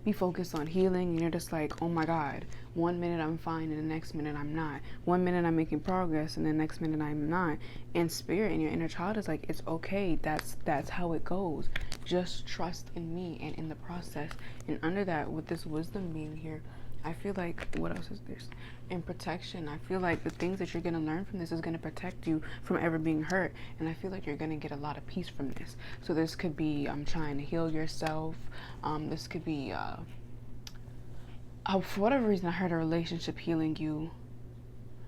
be focused on healing, and you're just like, oh my God, 1 minute I'm fine and the next minute I'm not. 1 minute I'm making progress and the next minute I'm not. And Spirit and your inner child is like, it's okay. That's how it goes. Just trust in me and in the process. And under that, with this wisdom being here, I feel like, what else is this? In protection, I feel like the things that you're going to learn from this is going to protect you from ever being hurt. And I feel like you're going to get a lot of peace from this. So this could be trying to heal yourself. This could be, for whatever reason, I heard a relationship healing you.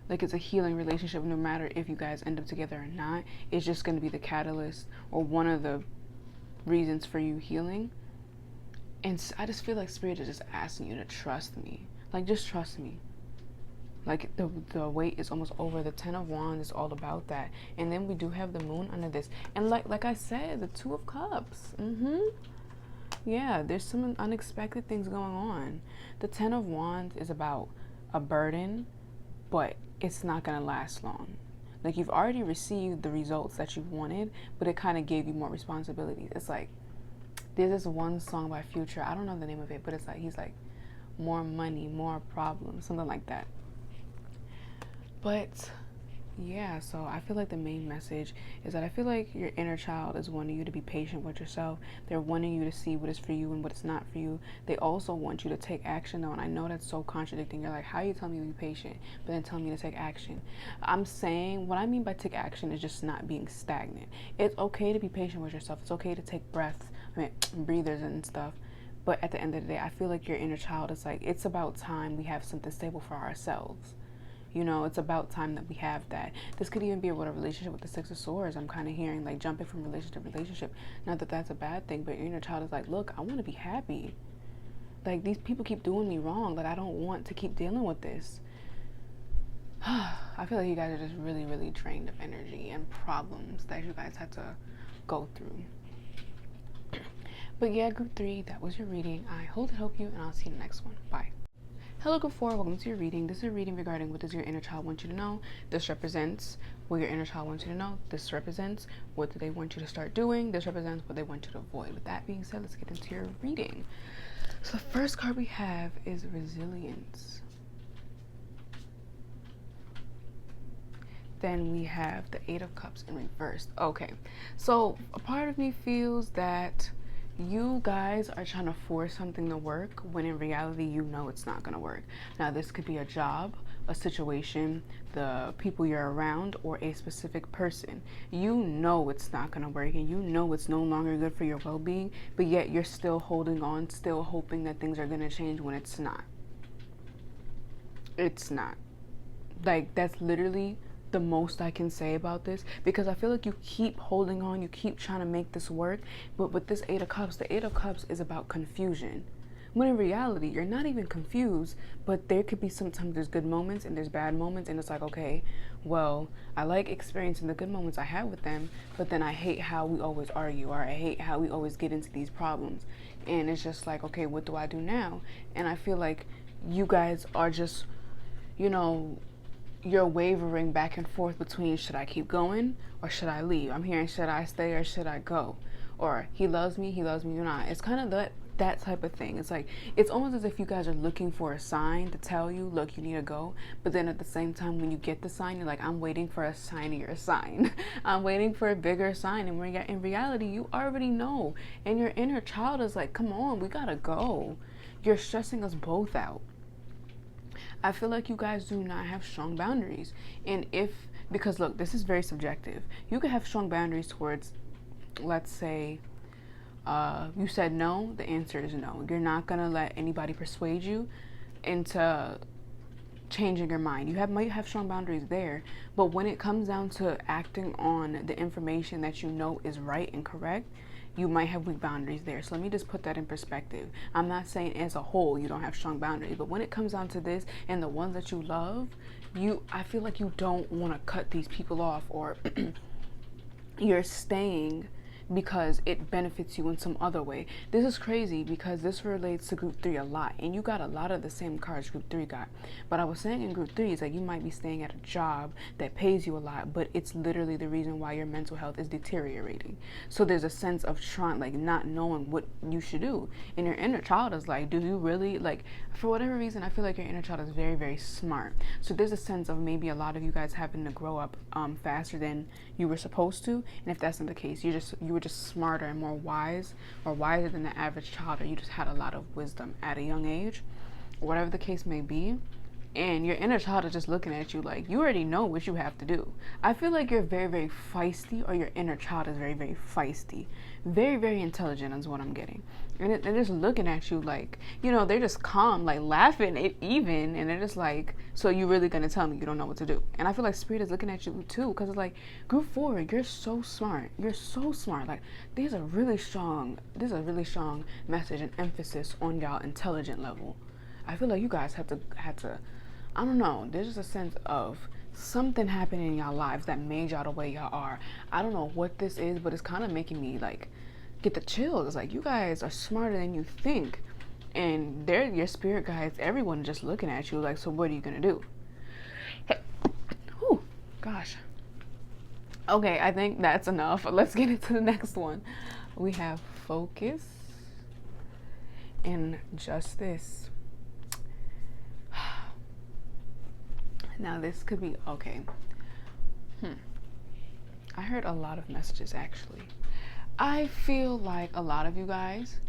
Like it's a healing relationship, no matter if you guys end up together or not. It's just going to be the catalyst or one of the reasons for you healing. And I just feel like Spirit is just asking you to trust me. Like, just trust me. Like, the weight is almost over. The 10 of Wands is all about that. And then we do have the Moon under this. And like I said, the 2 of Cups. Yeah, there's some unexpected things going on. The 10 of Wands is about a burden, but it's not going to last long. Like, you've already received the results that you wanted, but it kind of gave you more responsibilities. It's like, there's this one song by Future, I don't know the name of it, but it's like, he's like, more money, more problems, something like that. But Yeah, so I feel like the main message is that I feel like your inner child is wanting you to be patient with yourself. They're wanting you to see what is for you and what is not for you. They also want you to take action, though, and I know that's so contradicting. You're like, how are you telling me to be patient, but then telling me to take action? I'm saying, what I mean by take action is just not being stagnant. It's okay to be patient with yourself. It's okay to take breaths, breathers and stuff. But at the end of the day, I feel like your inner child is like, it's about time we have something stable for ourselves. You know, it's about time that we have that. This could even be about a relationship with the Six of Swords. I'm kind of hearing like jumping from relationship to relationship. Not that that's a bad thing, but your inner child is like, look, I want to be happy. Like, these people keep doing me wrong. Like, I don't want to keep dealing with this. I feel like you guys are just really, really drained of energy and problems that you guys had to go through. But yeah, group 3, that was your reading. I hope it helped you, and I'll see you in the next one. Bye. Hello, group 4, welcome to your reading. This is a reading regarding what does your inner child want you to know. This represents what your inner child wants you to know. This represents what do they want you to start doing. This represents what they want you to avoid. With that being said, let's get into your reading. So the first card we have is resilience. Then we have the 8 of Cups in reverse. Okay, so a part of me feels that you guys are trying to force something to work when in reality you know it's not going to work. Now, this could be a job, a situation, the people you're around, or a specific person. You know it's not going to work, and you know it's no longer good for your well-being, but yet you're still holding on, still hoping that things are going to change when it's not. It's not. Like, that's literally the most I can say about this, because I feel like you keep holding on, you keep trying to make this work, but with this 8 of Cups, the 8 of Cups is about confusion. When in reality, you're not even confused, but there could be sometimes there's good moments and there's bad moments, and it's like, okay, well, I like experiencing the good moments I have with them, but then I hate how we always argue, or I hate how we always get into these problems. And it's just like, okay, what do I do now? And I feel like you guys are just, you know, you're wavering back and forth between should I keep going or should I leave? I'm hearing should I stay or should I go? Or he loves me or not. It's kind of that type of thing. It's like, it's almost as if you guys are looking for a sign to tell you, look, you need to go. But then at the same time, when you get the sign, you're like, I'm waiting for a shinier sign. I'm waiting for a bigger sign. And when in reality, you already know. And your inner child is like, come on, we gotta go. You're stressing us both out. I feel like you guys do not have strong boundaries. And because look, this is very subjective. You could have strong boundaries towards, let's say, you said no, the answer is no. You're not going to let anybody persuade you into changing your mind. You might have strong boundaries there, but when it comes down to acting on the information that you know is right and correct, you might have weak boundaries there. So let me just put that in perspective. I'm not saying as a whole you don't have strong boundaries, but when it comes down to this and the ones that you love, I feel like you don't want to cut these people off, or you're staying because it benefits you in some other way. This is crazy because this relates to group 3 a lot, and you got a lot of the same cards group 3 got. But I was saying in group 3 is that you might be staying at a job that pays you a lot, but it's literally the reason why your mental health is deteriorating. So there's a sense of trying, like, not knowing what you should do, and your inner child is like, do you really, like, for whatever reason, I feel like your inner child is very, very smart. So there's a sense of maybe a lot of you guys having to grow up faster than you were supposed to, and if that's not the case, you were just smarter and more wise, or wiser than the average child, or you just had a lot of wisdom at a young age, whatever the case may be. And your inner child is just looking at you like you already know what you have to do. I feel like you're very, very feisty, or your inner child is very, very feisty. Very, very intelligent is what I'm getting. And they're just looking at you like, they're just calm, like laughing even. And they're just like, so you really going to tell me you don't know what to do? And I feel like Spirit is looking at you too, because it's like, group 4, you're so smart. You're so smart. Like, there's a really strong message and emphasis on y'all intelligent level. I feel like you guys had to I don't know, there's just a sense of something happening in y'all lives that made y'all the way y'all are. I don't know what this is, but it's kind of making me like get the chills. It's like, you guys are smarter than you think, and they're your spirit guides, everyone just looking at you like, so what are you gonna do? Whew, gosh. Okay, I think that's enough. Let's get into the next one. We have focus and justice. Now this could be, okay, I heard a lot of messages actually. I feel like a lot of you guys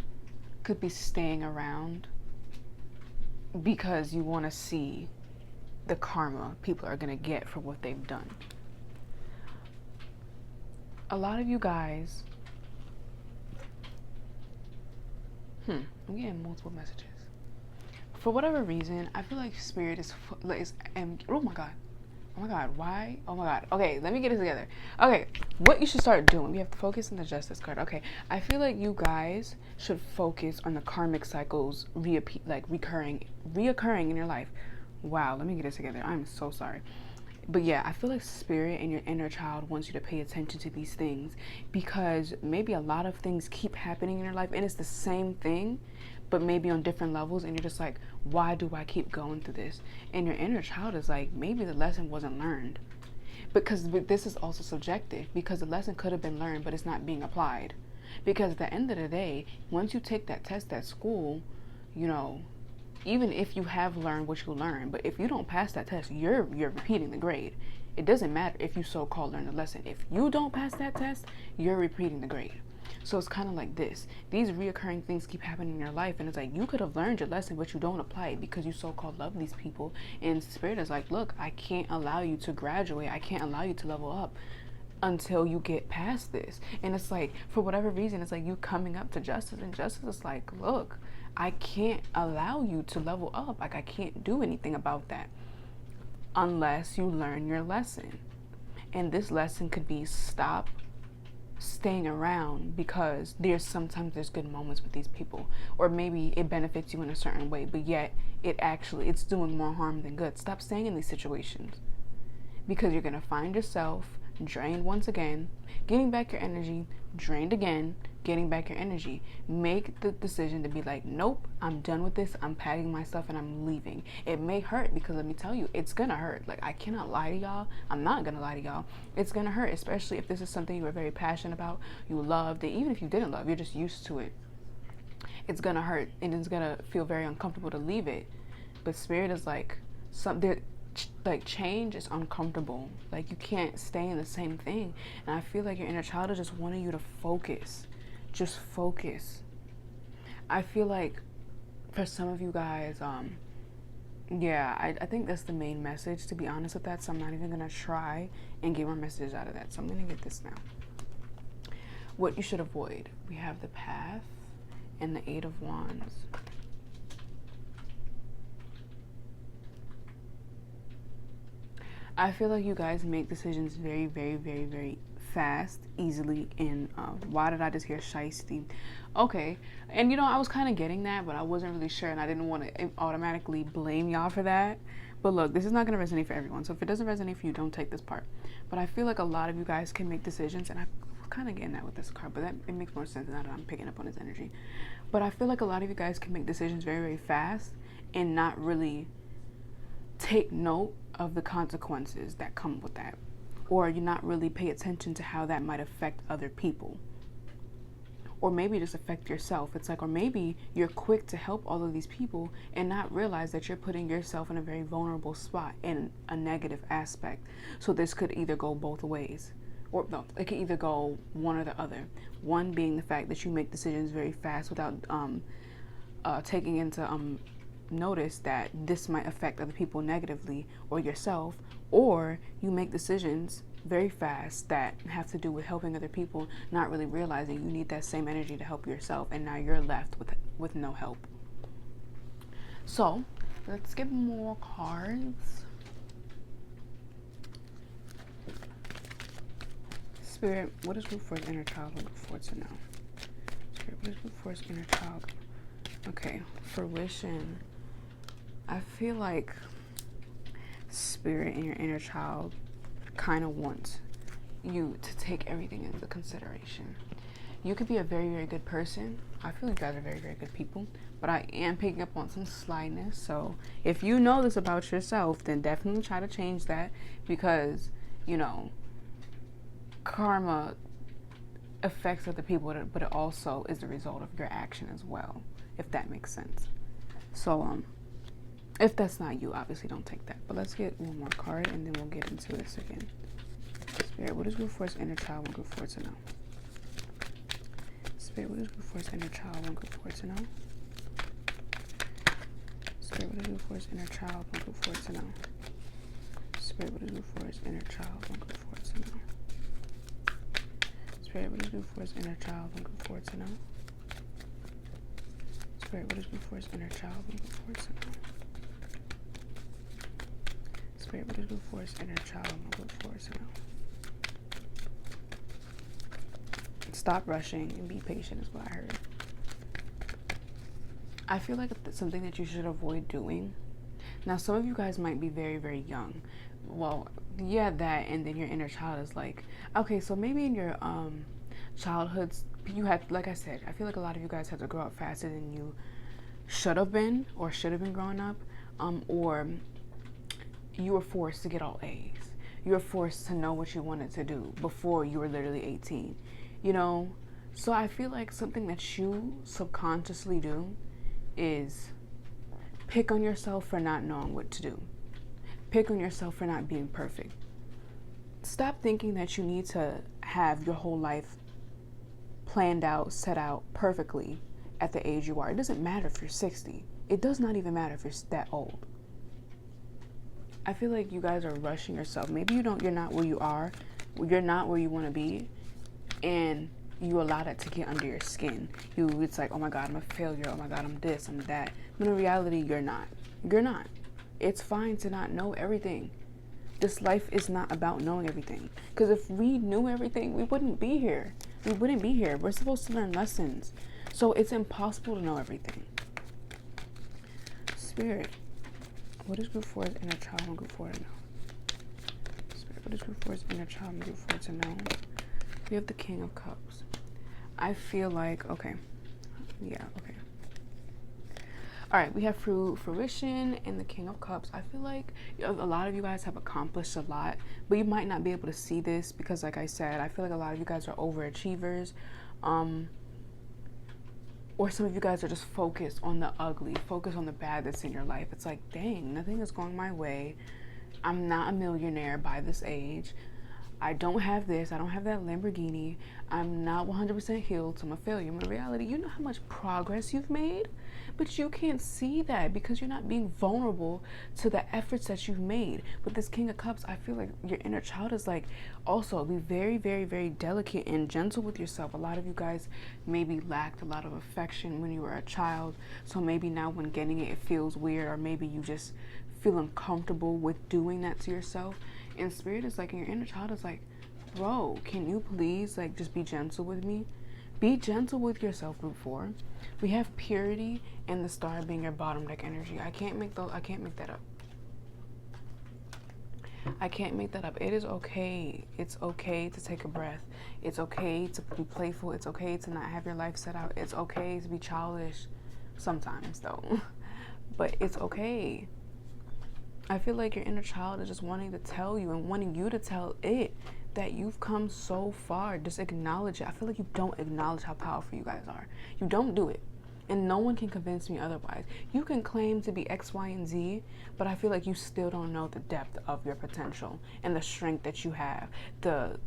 could be staying around because you want to see the karma people are going to get for what they've done. A lot of you guys, I'm getting multiple messages. For whatever reason, I feel like spirit is oh my god, why? Oh my god. Okay, let me get it together. Okay, what you should start doing, we have to focus on the justice card. Okay, I feel like you guys should focus on the karmic cycles reoccurring in your life. Wow, let me get it together. I'm so sorry. But yeah, I feel like spirit and your inner child wants you to pay attention to these things, because maybe a lot of things keep happening in your life and it's the same thing, but maybe on different levels, and you're just like, why do I keep going through this? And your inner child is like, maybe the lesson wasn't learned. Because this is also subjective, because the lesson could have been learned, but it's not being applied. Because at the end of the day, once you take that test at school, you know, even if you have learned what you learned, but if you don't pass that test, you're repeating the grade. It doesn't matter if you so-called learned the lesson. If you don't pass that test, you're repeating the grade. So it's kind of like this. These reoccurring things keep happening in your life, and it's like you could have learned your lesson, but you don't apply it because you so-called love these people. And spirit is like, look, I can't allow you to graduate. I can't allow you to level up until you get past this. And it's like, for whatever reason, it's like you coming up to justice, and justice is like, look, I can't allow you to level up. Like, I can't do anything about that unless you learn your lesson. And this lesson could be stop staying around, because sometimes there's good moments with these people, or maybe it benefits you in a certain way, but yet it's doing more harm than good. Stop staying in these situations, because you're going to find yourself drained once again, getting back your energy, drained again, getting back your energy. Make the decision to be like, nope, I'm done with this. I'm packing my stuff and I'm leaving. It may hurt, because let me tell you, it's gonna hurt. Like, I cannot lie to y'all. I'm not gonna lie to y'all. It's gonna hurt, especially if this is something you were very passionate about, you loved it. Even if you didn't love, you're just used to it. It's gonna hurt, and it's gonna feel very uncomfortable to leave it. But spirit is like, change is uncomfortable. Like, you can't stay in the same thing. And I feel like your inner child is just wanting you to focus. Just focus. I feel like for some of you guys, I think that's the main message, to be honest with that. So I'm not even gonna try and get more messages out of that. So I'm gonna get this now. What you should avoid. We have the Path and the Eight of Wands. I feel like you guys make decisions very, very, very, very fast, easily, and why did I just hear shiesty? Okay, and you know, I was kind of getting that, but I wasn't really sure, and I didn't want to automatically blame y'all for that. But look, this is not going to resonate for everyone, so if it doesn't resonate for you, don't take this part. But I feel like a lot of you guys can make decisions, and I was kind of getting that with this card, but it makes more sense now that I'm picking up on his energy. But I feel like a lot of you guys can make decisions very, very fast and not really take note of the consequences that come with that, or you not really pay attention to how that might affect other people, or maybe just affect yourself. It's like, or maybe you're quick to help all of these people and not realize that you're putting yourself in a very vulnerable spot in a negative aspect. So this could either go both ways, or no, it could either go one or the other. One being the fact that you make decisions very fast without taking into notice that this might affect other people negatively or yourself, or you make decisions very fast that have to do with helping other people, not really realizing you need that same energy to help yourself, and now you're left with no help. So let's get more cards. Spirit, what is root for his inner child? Look for to know. Spirit, what is root for his inner child? Okay, fruition. I feel like spirit and your inner child kind of wants you to take everything into consideration. You could be a very, very good person. I feel you guys are very, very good people, but I am picking up on some slyness. So if you know this about yourself, then definitely try to change that, because, you know, karma affects other people, but it also is the result of your action as well, if that makes sense. So if that's not you, obviously don't take that. But let's get one more card and then we'll get into this again. Spirit, what is group 4's inner child want group 4 to know? Spirit, what is group 4's inner child want group 4 to know? Spirit, what is group 4's inner child want group 4 to know? Spirit, what is group 4's inner child want group 4 to know? Spirit, what is group 4's inner child want group 4 to know? Spirit, what is group 4's inner child want group 4 to know? Spirit, what is group 4's inner child want group 4 to know? Stop rushing and be patient is what I heard. I feel like it's something that you should avoid doing. Now, some of you guys might be very, very young. Well, yeah, that, and then your inner child is like, okay, so maybe in your childhoods, you had, like I said, I feel like a lot of you guys had to grow up faster than you should have been growing up, or you were forced to get all A's. You were forced to know what you wanted to do before you were literally 18, you know? So I feel like something that you subconsciously do is pick on yourself for not knowing what to do. Pick on yourself for not being perfect. Stop thinking that you need to have your whole life planned out, set out perfectly at the age you are. It doesn't matter if you're 60. It does not even matter if you're that old. I feel like you guys are rushing yourself. Maybe you're not where you are. You're not where you want to be. And you allow that to get under your skin. It's like, oh my God, I'm a failure. Oh my God, I'm this, I'm that. But in reality, you're not. You're not. It's fine to not know everything. This life is not about knowing everything. Because if we knew everything, we wouldn't be here. We wouldn't be here. We're supposed to learn lessons. So it's impossible to know everything. Spirit, what is group 4's inner child want group 4 to know? Spirit, what is group 4's inner child want group 4 to know? We have the King of Cups. I feel like, okay. Yeah, okay. All right, we have fruition and the King of Cups. I feel like a lot of you guys have accomplished a lot, but you might not be able to see this because, like I said, I feel like a lot of you guys are overachievers. Or some of you guys are just focused on the ugly, focused on the bad that's in your life. It's like, dang, nothing is going my way. I'm not a millionaire by this age. I don't have this. I don't have that Lamborghini. I'm not 100% healed, so I'm a failure. But in reality, you know how much progress you've made, but you can't see that because you're not being vulnerable to the efforts that you've made. With this King of Cups, I feel like your inner child is like, also be very, very, very delicate and gentle with yourself. A lot of you guys maybe lacked a lot of affection when you were a child, so maybe now when getting it, it feels weird, or maybe you just feel uncomfortable with doing that to yourself. And Spirit is like, and your inner child is like, bro, can you please like just be gentle with me? Be gentle with yourself, group 4. We have purity and the star being your bottom deck energy. I can't make that up. I can't make that up. It is okay. It's okay to take a breath. It's okay to be playful. It's okay to not have your life set out. It's okay to be childish sometimes though. But it's okay. I feel like your inner child is just wanting to tell you and wanting you to tell it that you've come so far. Just acknowledge it. I feel like you don't acknowledge how powerful you guys are. You don't do it. And no one can convince me otherwise. You can claim to be X, Y, and Z, but I feel like you still don't know the depth of your potential and the strength that you have, the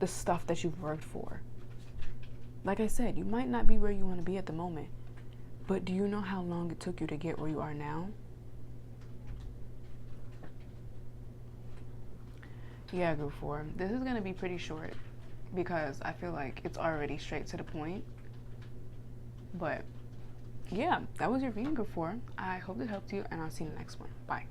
stuff that you've worked for. Like I said, you might not be where you want to be at the moment, but do you know how long it took you to get where you are now? Yeah, group 4. This is going to be pretty short because I feel like it's already straight to the point. But yeah, that was your reading, group 4. I hope it helped you, and I'll see you in the next one. Bye.